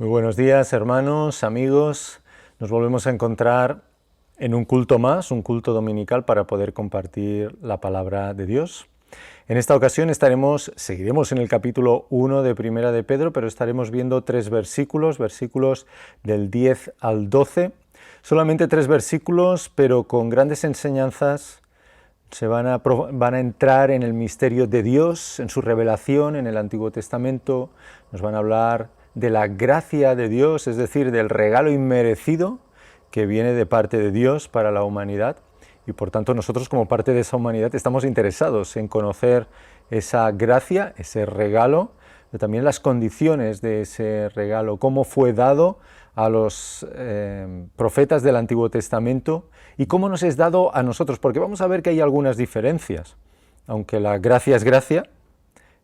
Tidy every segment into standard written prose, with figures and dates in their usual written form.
Muy buenos días, hermanos, amigos. Nos volvemos a encontrar en un culto más, un culto dominical para poder compartir la palabra de Dios. En esta ocasión seguiremos en el capítulo 1 de Primera de Pedro, pero estaremos viendo 3 versículos del 10 al 12. Solamente 3 versículos, pero con grandes enseñanzas. Van a entrar en el misterio de Dios, en su revelación en el Antiguo Testamento. Nos van a hablar de la gracia de Dios, es decir, del regalo inmerecido que viene de parte de Dios para la humanidad. Y por tanto nosotros, como parte de esa humanidad, estamos interesados en conocer esa gracia, ese regalo, pero también las condiciones de ese regalo, cómo fue dado a los profetas del Antiguo Testamento y cómo nos es dado a nosotros, porque vamos a ver que hay algunas diferencias. Aunque la gracia es gracia,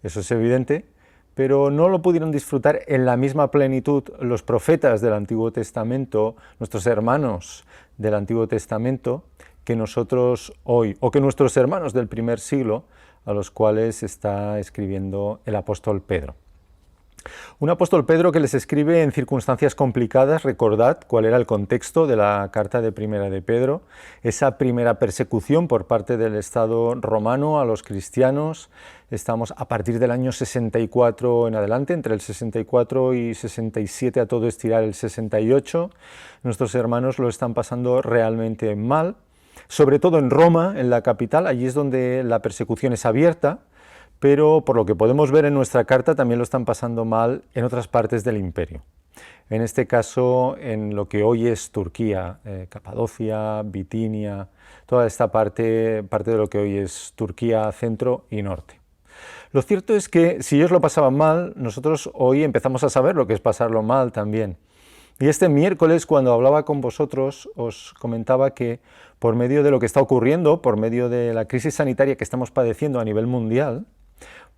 eso es evidente, pero no lo pudieron disfrutar en la misma plenitud los profetas del Antiguo Testamento, nuestros hermanos del Antiguo Testamento, que nosotros hoy, o que nuestros hermanos del primer siglo, a los cuales está escribiendo el apóstol Pedro. Un apóstol Pedro que les escribe en circunstancias complicadas. Recordad cuál era el contexto de la carta de Primera de Pedro, esa primera persecución por parte del Estado romano a los cristianos. Estamos a partir del año 64 en adelante, entre el 64 y 67, a todo estirar el 68. Nuestros hermanos lo están pasando realmente mal, sobre todo en Roma, en la capital. Allí es donde la persecución es abierta, pero por lo que podemos ver en nuestra carta también lo están pasando mal en otras partes del imperio. En este caso, en lo que hoy es Turquía, Capadocia, Bitinia, toda esta parte de lo que hoy es Turquía, centro y norte. Lo cierto es que si ellos lo pasaban mal, nosotros hoy empezamos a saber lo que es pasarlo mal también. Y este miércoles, cuando hablaba con vosotros, os comentaba que por medio de lo que está ocurriendo, por medio de la crisis sanitaria que estamos padeciendo a nivel mundial,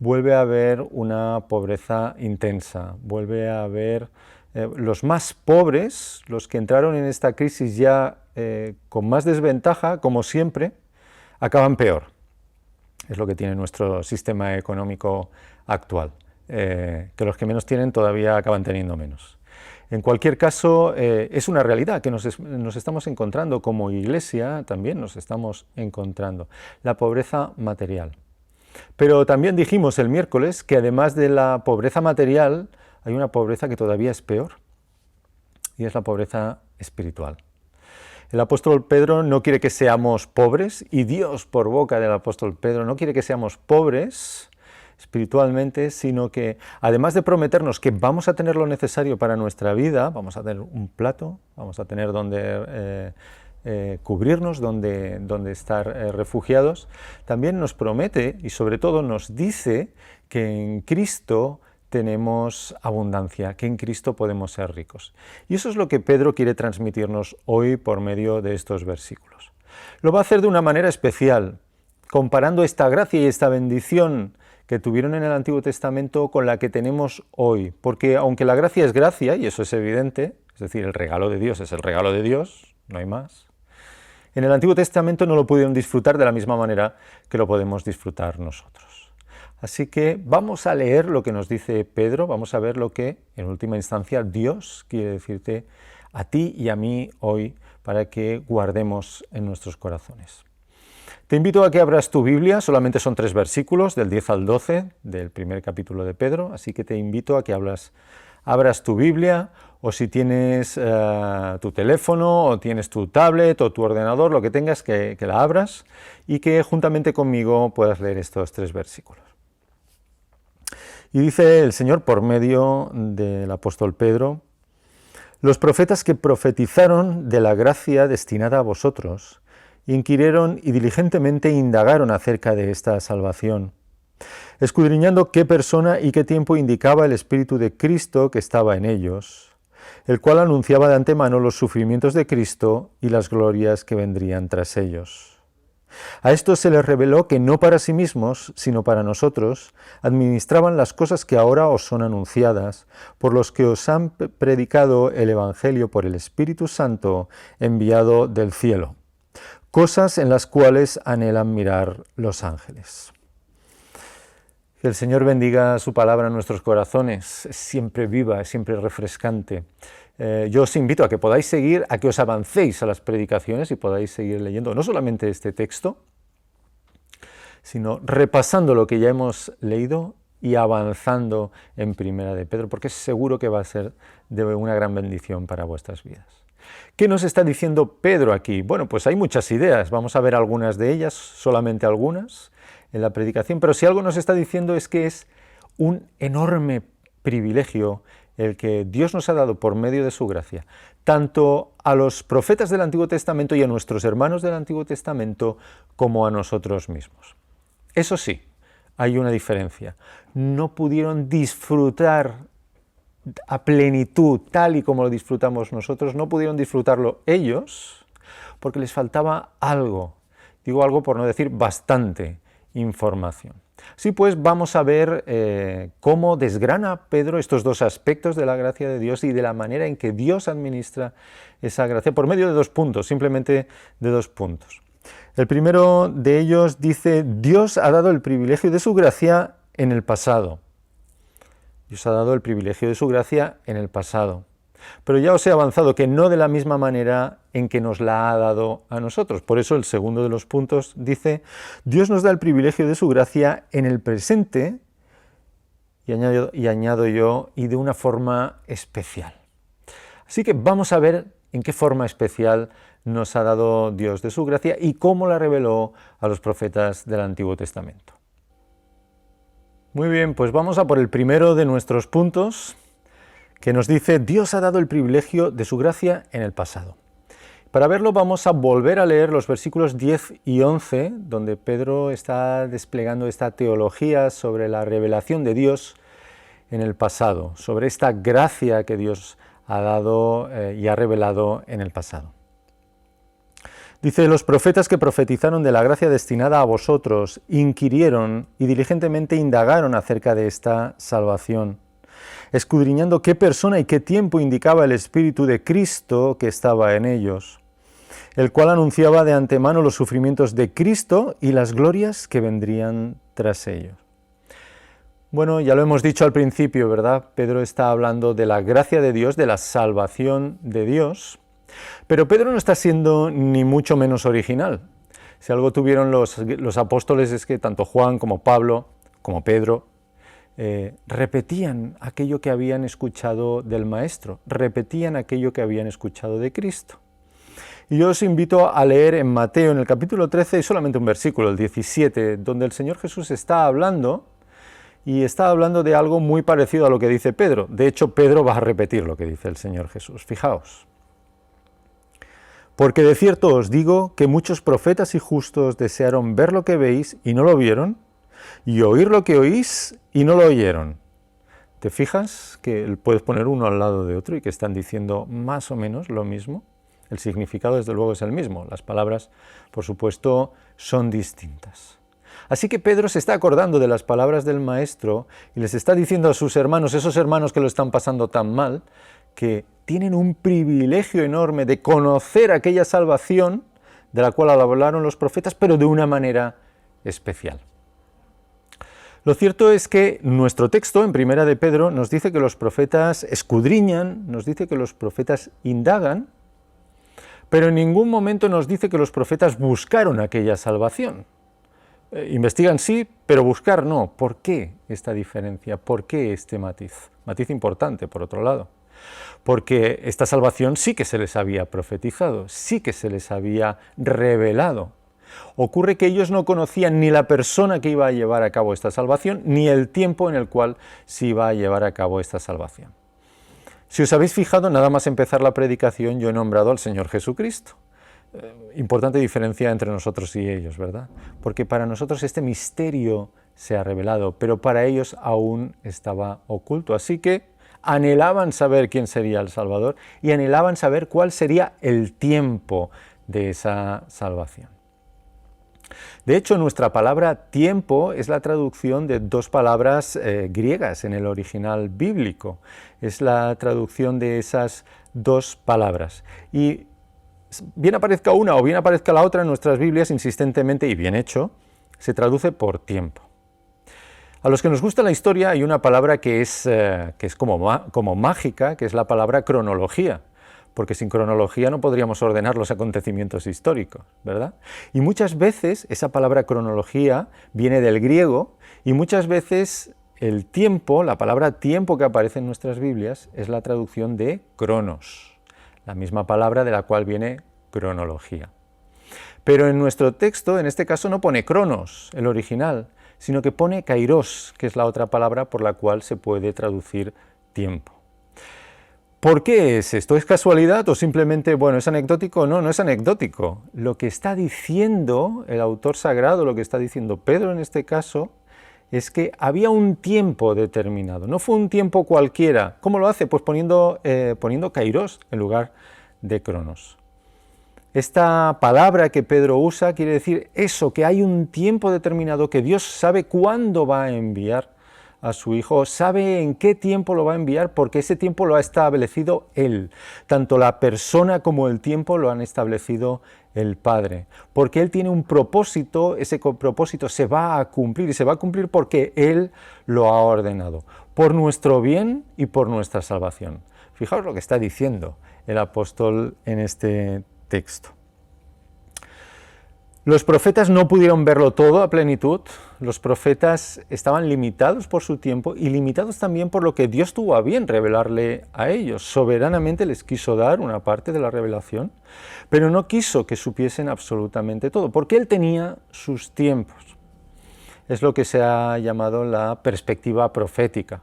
vuelve a haber una pobreza intensa, vuelve a haber los más pobres, los que entraron en esta crisis ya con más desventaja, como siempre, acaban peor. Es lo que tiene nuestro sistema económico actual, que los que menos tienen todavía acaban teniendo menos. En cualquier caso, es una realidad que nos estamos encontrando como iglesia, también nos estamos encontrando, la pobreza material. Pero también dijimos el miércoles que además de la pobreza material, hay una pobreza que todavía es peor, y es la pobreza espiritual. El apóstol Pedro no quiere que seamos pobres, y Dios, por boca del apóstol Pedro, no quiere que seamos pobres espiritualmente, sino que además de prometernos que vamos a tener lo necesario para nuestra vida, vamos a tener un plato, vamos a tener donde cubrirnos, donde estar refugiados, también nos promete y sobre todo nos dice que en Cristo tenemos abundancia, que en Cristo podemos ser ricos. Y eso es lo que Pedro quiere transmitirnos hoy por medio de estos versículos. Lo va a hacer de una manera especial, comparando esta gracia y esta bendición que tuvieron en el Antiguo Testamento con la que tenemos hoy, porque aunque la gracia es gracia, y eso es evidente, es decir, el regalo de Dios es el regalo de Dios, no hay más, en el Antiguo Testamento no lo pudieron disfrutar de la misma manera que lo podemos disfrutar nosotros. Así que vamos a leer lo que nos dice Pedro, vamos a ver lo que, en última instancia, Dios quiere decirte a ti y a mí hoy para que guardemos en nuestros corazones. Te invito a que abras tu Biblia, solamente son 3 versículos, del 10 al 12 del primer capítulo de Pedro, así que te invito a que abras tu Biblia, o si tienes tu teléfono, o tienes tu tablet, o tu ordenador, lo que tengas, que la abras, y que juntamente conmigo puedas leer estos 3 versículos. Y dice el Señor por medio del apóstol Pedro: los profetas que profetizaron de la gracia destinada a vosotros, inquirieron y diligentemente indagaron acerca de esta salvación, escudriñando qué persona y qué tiempo indicaba el Espíritu de Cristo que estaba en ellos, el cual anunciaba de antemano los sufrimientos de Cristo y las glorias que vendrían tras ellos. A estos se les reveló que no para sí mismos, sino para nosotros, administraban las cosas que ahora os son anunciadas, por los que os han predicado el Evangelio por el Espíritu Santo enviado del cielo, cosas en las cuales anhelan mirar los ángeles. Que el Señor bendiga su palabra en nuestros corazones, es siempre viva, es siempre refrescante. Yo os invito a que podáis seguir, a que os avancéis a las predicaciones y podáis seguir leyendo no solamente este texto, sino repasando lo que ya hemos leído y avanzando en Primera de Pedro, porque seguro que va a ser de una gran bendición para vuestras vidas. ¿Qué nos está diciendo Pedro aquí? Bueno, pues hay muchas ideas, vamos a ver algunas de ellas, solamente algunas, en la predicación, pero si algo nos está diciendo es que es un enorme privilegio el que Dios nos ha dado por medio de su gracia, tanto a los profetas del Antiguo Testamento y a nuestros hermanos del Antiguo Testamento, como a nosotros mismos. Eso sí, hay una diferencia. No pudieron disfrutar a plenitud, tal y como lo disfrutamos nosotros, no pudieron disfrutarlo ellos, porque les faltaba algo. Digo algo por no decir bastante información. Así pues, vamos a ver cómo desgrana Pedro estos dos aspectos de la gracia de Dios y de la manera en que Dios administra esa gracia por medio de 2 puntos, simplemente de 2 puntos. El primero de ellos dice: Dios ha dado el privilegio de su gracia en el pasado. Dios ha dado el privilegio de su gracia en el pasado. Pero ya os he avanzado que no de la misma manera en que nos la ha dado a nosotros. Por eso el segundo de los puntos dice: Dios nos da el privilegio de su gracia en el presente, y añado yo, y de una forma especial. Así que vamos a ver en qué forma especial nos ha dado Dios de su gracia y cómo la reveló a los profetas del Antiguo Testamento. Muy bien, pues vamos a por el primero de nuestros puntos, que nos dice: Dios ha dado el privilegio de su gracia en el pasado. Para verlo vamos a volver a leer los versículos 10 y 11, donde Pedro está desplegando esta teología sobre la revelación de Dios en el pasado, sobre esta gracia que Dios ha dado y ha revelado en el pasado. Dice: los profetas que profetizaron de la gracia destinada a vosotros inquirieron y diligentemente indagaron acerca de esta salvación, escudriñando qué persona y qué tiempo indicaba el Espíritu de Cristo que estaba en ellos, el cual anunciaba de antemano los sufrimientos de Cristo y las glorias que vendrían tras ellos. Bueno, ya lo hemos dicho al principio, ¿verdad? Pedro está hablando de la gracia de Dios, de la salvación de Dios, pero Pedro no está siendo ni mucho menos original. Si algo tuvieron los apóstoles es que tanto Juan como Pablo, como Pedro, repetían aquello que habían escuchado del Maestro, repetían aquello que habían escuchado de Cristo. Y yo os invito a leer en Mateo, en el capítulo 13, solamente un versículo, el 17, donde el Señor Jesús está hablando, y está hablando de algo muy parecido a lo que dice Pedro. De hecho, Pedro va a repetir lo que dice el Señor Jesús. Fijaos. Porque de cierto os digo que muchos profetas y justos desearon ver lo que veis y no lo vieron, y oír lo que oís y no lo oyeron. ¿Te fijas que puedes poner uno al lado de otro y que están diciendo más o menos lo mismo? El significado desde luego es el mismo, las palabras por supuesto son distintas. Así que Pedro se está acordando de las palabras del Maestro y les está diciendo a sus hermanos, esos hermanos que lo están pasando tan mal, que tienen un privilegio enorme de conocer aquella salvación de la cual hablaron los profetas, pero de una manera especial. Lo cierto es que nuestro texto en Primera de Pedro nos dice que los profetas escudriñan, nos dice que los profetas indagan, pero en ningún momento nos dice que los profetas buscaron aquella salvación. Investigan sí, pero buscar no. ¿Por qué esta diferencia? ¿Por qué este matiz? Matiz importante, por otro lado. Porque esta salvación sí que se les había profetizado, sí que se les había revelado. Ocurre que ellos no conocían ni la persona que iba a llevar a cabo esta salvación, ni el tiempo en el cual se iba a llevar a cabo esta salvación. Si os habéis fijado, nada más empezar la predicación, yo he nombrado al Señor Jesucristo. Importante diferencia entre nosotros y ellos, ¿verdad? Porque para nosotros este misterio se ha revelado, pero para ellos aún estaba oculto. Así que anhelaban saber quién sería el Salvador y anhelaban saber cuál sería el tiempo de esa salvación. De hecho, nuestra palabra tiempo es la traducción de 2 palabras griegas en el original bíblico. Es la traducción de esas 2 palabras. Y bien aparezca una o bien aparezca la otra en nuestras Biblias, insistentemente y bien hecho, se traduce por tiempo. A los que nos gusta la historia hay una palabra que es como mágica, que es la palabra cronología, porque sin cronología no podríamos ordenar los acontecimientos históricos, ¿verdad? Y muchas veces esa palabra cronología viene del griego y muchas veces el tiempo, la palabra tiempo que aparece en nuestras Biblias es la traducción de cronos, la misma palabra de la cual viene cronología. Pero en nuestro texto, en este caso, no pone cronos, el original, sino que pone kairos, que es la otra palabra por la cual se puede traducir tiempo. ¿Por qué es esto? ¿Es casualidad o simplemente, bueno, es anecdótico? No, no es anecdótico. Lo que está diciendo el autor sagrado, lo que está diciendo Pedro en este caso, es que había un tiempo determinado, no fue un tiempo cualquiera. ¿Cómo lo hace? Pues poniendo kairos en lugar de cronos. Esta palabra que Pedro usa quiere decir eso, que hay un tiempo determinado, que Dios sabe cuándo va a enviar a su Hijo, sabe en qué tiempo lo va a enviar, porque ese tiempo lo ha establecido Él. Tanto la persona como el tiempo lo han establecido el Padre, porque Él tiene un propósito, ese propósito se va a cumplir, y se va a cumplir porque Él lo ha ordenado, por nuestro bien y por nuestra salvación. Fijaos lo que está diciendo el apóstol en este texto. Los profetas no pudieron verlo todo a plenitud, los profetas estaban limitados por su tiempo y limitados también por lo que Dios tuvo a bien revelarle a ellos. Soberanamente les quiso dar una parte de la revelación, pero no quiso que supiesen absolutamente todo, porque Él tenía sus tiempos. Es lo que se ha llamado la perspectiva profética.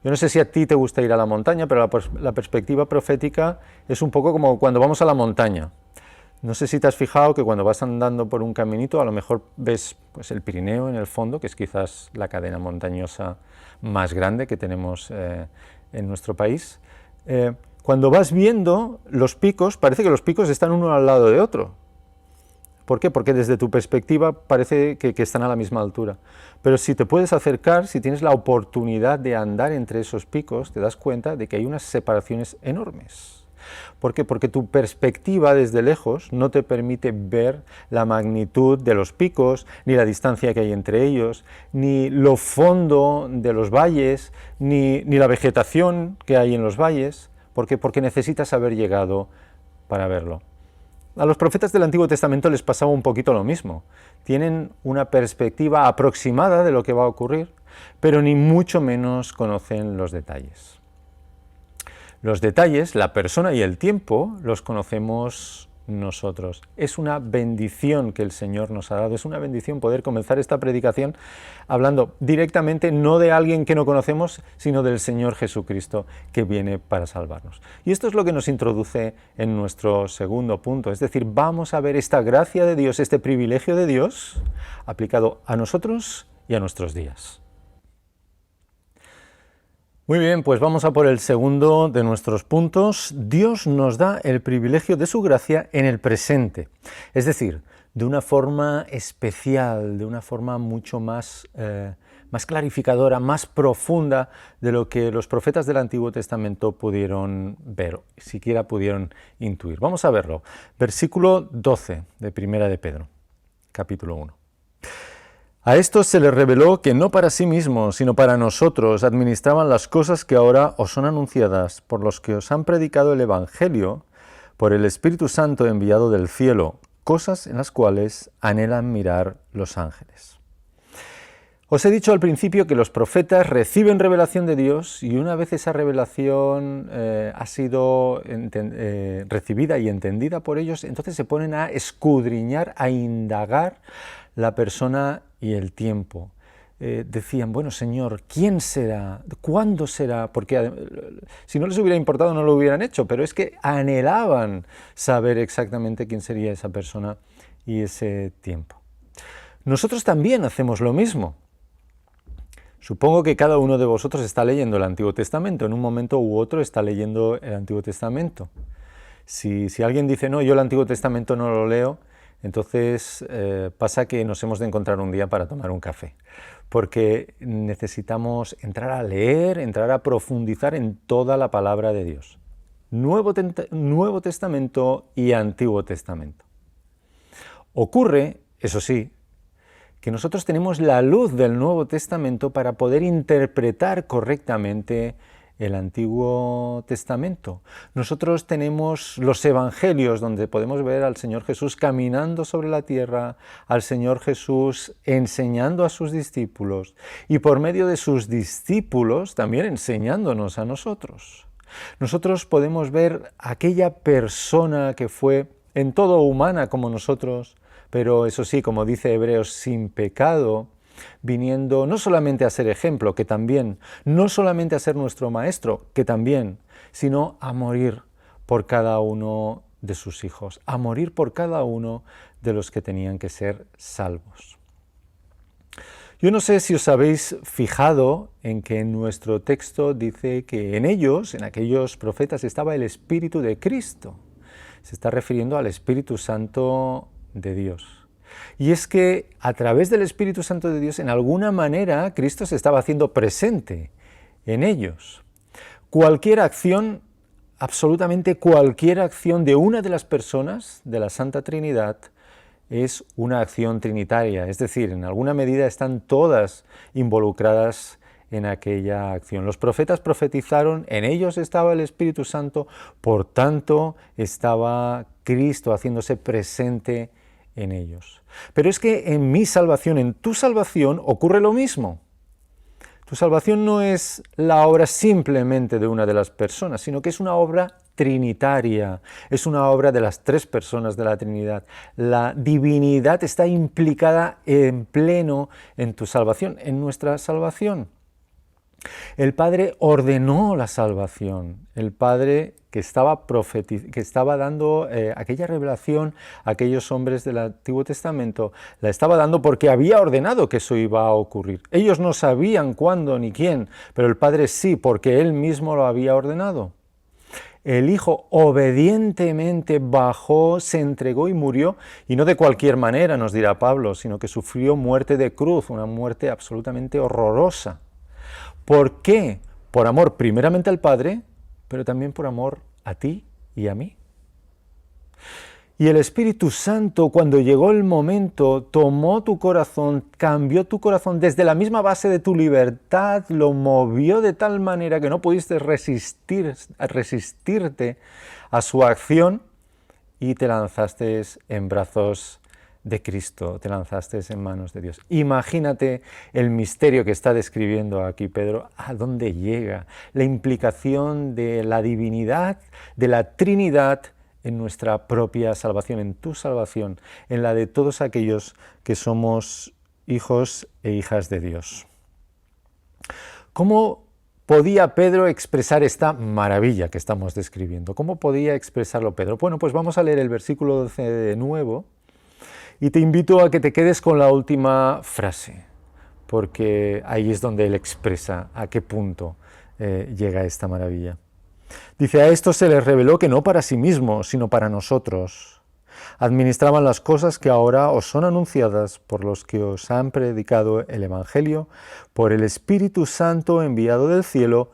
Yo no sé si a ti te gusta ir a la montaña, pero la perspectiva profética es un poco como cuando vamos a la montaña. No sé si te has fijado que cuando vas andando por un caminito a lo mejor ves pues, el Pirineo en el fondo, que es quizás la cadena montañosa más grande que tenemos en nuestro país. Cuando vas viendo los picos, parece que los picos están uno al lado de otro. ¿Por qué? Porque desde tu perspectiva parece que están a la misma altura. Pero si te puedes acercar, si tienes la oportunidad de andar entre esos picos, te das cuenta de que hay unas separaciones enormes. ¿Por qué? Porque tu perspectiva desde lejos no te permite ver la magnitud de los picos, ni la distancia que hay entre ellos, ni lo fondo de los valles, ni la vegetación que hay en los valles. ¿Por qué? Porque necesitas haber llegado para verlo. A los profetas del Antiguo Testamento les pasaba un poquito lo mismo. Tienen una perspectiva aproximada de lo que va a ocurrir, pero ni mucho menos conocen los detalles. Los detalles, la persona y el tiempo, los conocemos nosotros. Es una bendición que el Señor nos ha dado, es una bendición poder comenzar esta predicación hablando directamente no de alguien que no conocemos, sino del Señor Jesucristo que viene para salvarnos. Y esto es lo que nos introduce en nuestro segundo punto, es decir, vamos a ver esta gracia de Dios, este privilegio de Dios aplicado a nosotros y a nuestros días. Muy bien, pues vamos a por el segundo de nuestros puntos. Dios nos da el privilegio de su gracia en el presente, es decir, de una forma especial, de una forma mucho más clarificadora, más profunda de lo que los profetas del Antiguo Testamento pudieron ver, siquiera pudieron intuir. Vamos a verlo. Versículo 12 de Primera de Pedro, capítulo 1. A estos se les reveló que no para sí mismos, sino para nosotros administraban las cosas que ahora os son anunciadas por los que os han predicado el Evangelio, por el Espíritu Santo enviado del cielo, cosas en las cuales anhelan mirar los ángeles. Os he dicho al principio que los profetas reciben revelación de Dios y una vez esa revelación ha sido recibida y entendida por ellos, entonces se ponen a escudriñar, a indagar la persona y el tiempo. Decían, bueno, Señor, ¿quién será? ¿Cuándo será? Porque si no les hubiera importado no lo hubieran hecho, pero es que anhelaban saber exactamente quién sería esa persona y ese tiempo. Nosotros también hacemos lo mismo. Supongo que cada uno de vosotros está leyendo el Antiguo Testamento, en un momento u otro está leyendo el Antiguo Testamento. Si alguien dice, no, yo el Antiguo Testamento no lo leo, entonces pasa que nos hemos de encontrar un día para tomar un café, porque necesitamos entrar a leer, entrar a profundizar en toda la palabra de Dios. Nuevo Testamento y Antiguo Testamento. Ocurre, eso sí, que nosotros tenemos la luz del Nuevo Testamento para poder interpretar correctamente el Antiguo Testamento. Nosotros tenemos los Evangelios, donde podemos ver al Señor Jesús caminando sobre la tierra, al Señor Jesús enseñando a sus discípulos y por medio de sus discípulos también enseñándonos a nosotros. Nosotros podemos ver aquella persona que fue en todo humana como nosotros, pero eso sí, como dice Hebreos, sin pecado, viniendo no solamente a ser ejemplo, que también, no solamente a ser nuestro maestro, que también, sino a morir por cada uno de sus hijos, a morir por cada uno de los que tenían que ser salvos. Yo no sé si os habéis fijado en que en nuestro texto dice que en ellos, en aquellos profetas, estaba el Espíritu de Cristo. Se está refiriendo al Espíritu Santo de Dios. Y es que a través del Espíritu Santo de Dios, en alguna manera, Cristo se estaba haciendo presente en ellos. Cualquier acción, absolutamente cualquier acción de una de las personas de la Santa Trinidad es una acción trinitaria, es decir, en alguna medida están todas involucradas en aquella acción. Los profetas profetizaron, en ellos estaba el Espíritu Santo, por tanto estaba Cristo haciéndose presente en ellos. Pero es que en mi salvación, en tu salvación, ocurre lo mismo. Tu salvación no es la obra simplemente de una de las personas, sino que es una obra trinitaria, es una obra de las tres personas de la Trinidad. La divinidad está implicada en pleno en tu salvación, en nuestra salvación. El Padre ordenó la salvación, el Padre que estaba dando aquella revelación a aquellos hombres del Antiguo Testamento, la estaba dando porque había ordenado que eso iba a ocurrir. Ellos no sabían cuándo ni quién, pero el Padre sí, porque Él mismo lo había ordenado. El Hijo obedientemente bajó, se entregó y murió, y no de cualquier manera, nos dirá Pablo, sino que sufrió muerte de cruz, una muerte absolutamente horrorosa. ¿Por qué? Por amor primeramente al Padre, pero también por amor a ti y a mí. Y el Espíritu Santo, cuando llegó el momento, tomó tu corazón, cambió tu corazón desde la misma base de tu libertad, lo movió de tal manera que no pudiste resistirte a su acción y te lanzaste en brazos de Cristo, te lanzaste en manos de Dios. Imagínate el misterio que está describiendo aquí Pedro, a dónde llega, la implicación de la divinidad, de la Trinidad en nuestra propia salvación, en tu salvación, en la de todos aquellos que somos hijos e hijas de Dios. ¿Cómo podía Pedro expresar esta maravilla que estamos describiendo? ¿Cómo podía expresarlo Pedro? Bueno, pues vamos a leer el versículo 12 de nuevo. Y te invito a que te quedes con la última frase, porque ahí es donde él expresa a qué punto llega esta maravilla. Dice, a esto se les reveló que no para sí mismos, sino para nosotros. Administraban las cosas que ahora os son anunciadas por los que os han predicado el Evangelio, por el Espíritu Santo enviado del cielo,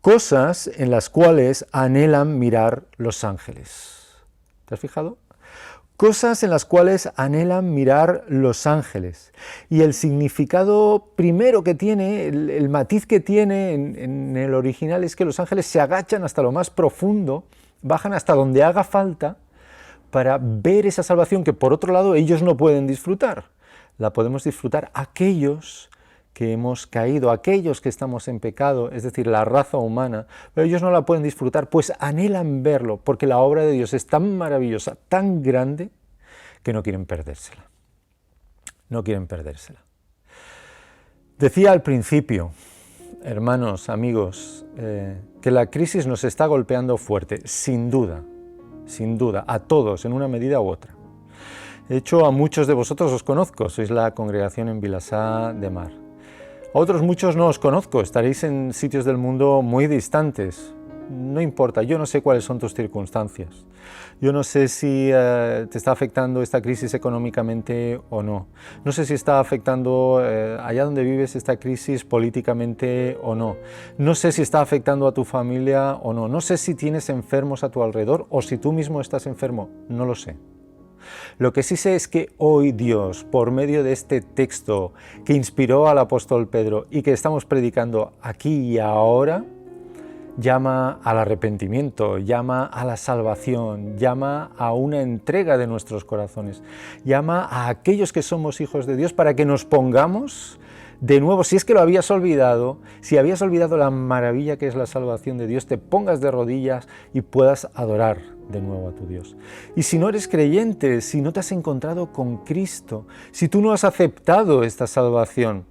cosas en las cuales anhelan mirar los ángeles. ¿Te has fijado? Cosas en las cuales anhelan mirar los ángeles. Y el significado primero que tiene, el matiz que tiene en el original es que los ángeles se agachan hasta lo más profundo, bajan hasta donde haga falta para ver esa salvación que por otro lado ellos no pueden disfrutar. La podemos disfrutar aquellos que hemos caído, aquellos que estamos en pecado, es decir, la raza humana, pero ellos no la pueden disfrutar, pues anhelan verlo, porque la obra de Dios es tan maravillosa, tan grande, que no quieren perdérsela. No quieren perdérsela. Decía al principio, hermanos, amigos, que la crisis nos está golpeando fuerte, sin duda, a todos, en una medida u otra. De hecho, a muchos de vosotros os conozco, sois la congregación en Vilassar de Mar. A otros muchos no os conozco, estaréis en sitios del mundo muy distantes. No importa, yo no sé cuáles son tus circunstancias. Yo no sé si te está afectando esta crisis económicamente o no. No sé si está afectando allá donde vives esta crisis políticamente o no. No sé si está afectando a tu familia o no. No sé si tienes enfermos a tu alrededor o si tú mismo estás enfermo. No lo sé. Lo que sí sé es que hoy Dios, por medio de este texto que inspiró al apóstol Pedro y que estamos predicando aquí y ahora, llama al arrepentimiento, llama a la salvación, llama a una entrega de nuestros corazones, llama a aquellos que somos hijos de Dios para que nos pongamos de nuevo, si es que lo habías olvidado, si habías olvidado la maravilla que es la salvación de Dios, te pongas de rodillas y puedas adorar de nuevo a tu Dios. Y si no eres creyente, si no te has encontrado con Cristo, si tú no has aceptado esta salvación,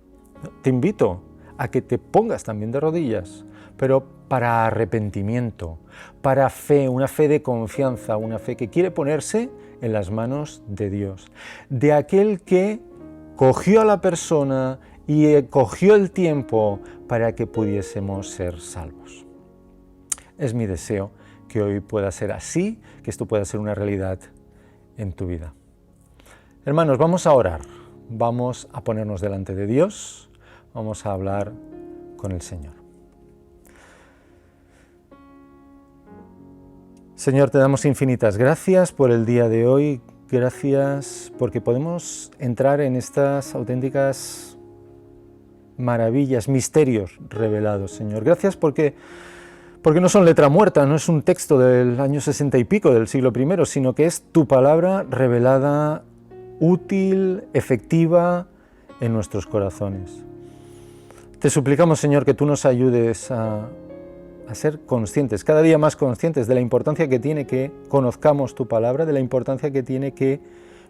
te invito a que te pongas también de rodillas, pero para arrepentimiento, para fe, una fe de confianza, una fe que quiere ponerse en las manos de Dios, de aquel que cogió a la persona y cogió el tiempo para que pudiésemos ser salvos. Es mi deseo que hoy pueda ser así, que esto pueda ser una realidad en tu vida. Hermanos, vamos a orar, vamos a ponernos delante de Dios, vamos a hablar con el Señor. Señor, te damos infinitas gracias por el día de hoy, gracias porque podemos entrar en estas auténticas maravillas, misterios revelados, Señor. Gracias porque no son letra muerta, no es un texto del año 60 y pico del siglo I, sino que es tu palabra revelada, útil, efectiva en nuestros corazones. Te suplicamos, Señor, que tú nos ayudes a ser conscientes, cada día más conscientes de la importancia que tiene que conozcamos tu palabra, de la importancia que tiene que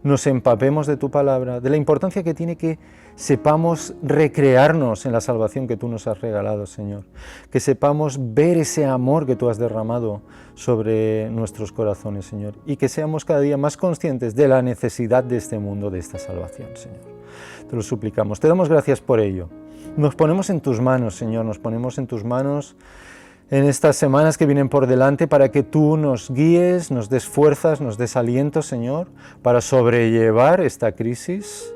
nos empapemos de tu palabra, de la importancia que tiene que sepamos recrearnos en la salvación que tú nos has regalado, Señor. Que sepamos ver ese amor que tú has derramado sobre nuestros corazones, Señor. Y que seamos cada día más conscientes de la necesidad de este mundo, de esta salvación, Señor. Te lo suplicamos. Te damos gracias por ello. Nos ponemos en tus manos, Señor. Nos ponemos en tus manos en estas semanas que vienen por delante para que tú nos guíes, nos des fuerzas, nos des aliento, Señor, para sobrellevar esta crisis,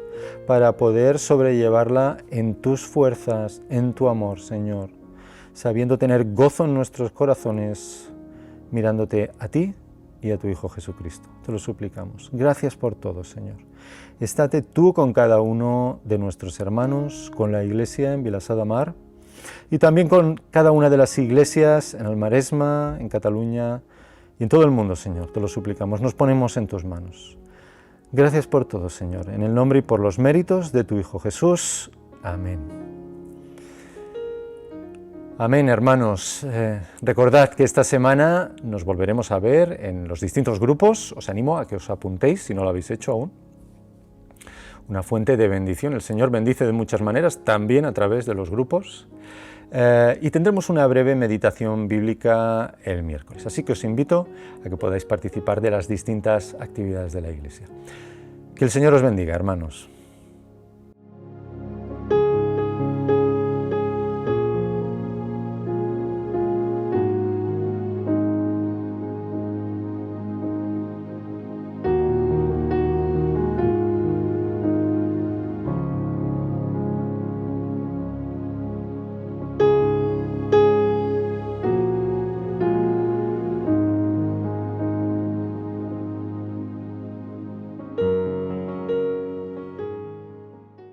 para poder sobrellevarla en tus fuerzas, en tu amor, Señor, sabiendo tener gozo en nuestros corazones, mirándote a ti y a tu Hijo Jesucristo. Te lo suplicamos. Gracias por todo, Señor. Estate tú con cada uno de nuestros hermanos, con la Iglesia en Vilassar de Mar, y también con cada una de las iglesias en el Maresma, en Cataluña y en todo el mundo, Señor. Te lo suplicamos, nos ponemos en tus manos. Gracias por todo, Señor, en el nombre y por los méritos de tu Hijo Jesús. Amén. Amén, hermanos. Recordad que esta semana nos volveremos a ver en los distintos grupos. Os animo a que os apuntéis, si no lo habéis hecho aún. Una fuente de bendición. El Señor bendice de muchas maneras, también a través de los grupos. Y tendremos una breve meditación bíblica el miércoles. Así que os invito a que podáis participar de las distintas actividades de la Iglesia. Que el Señor os bendiga, hermanos.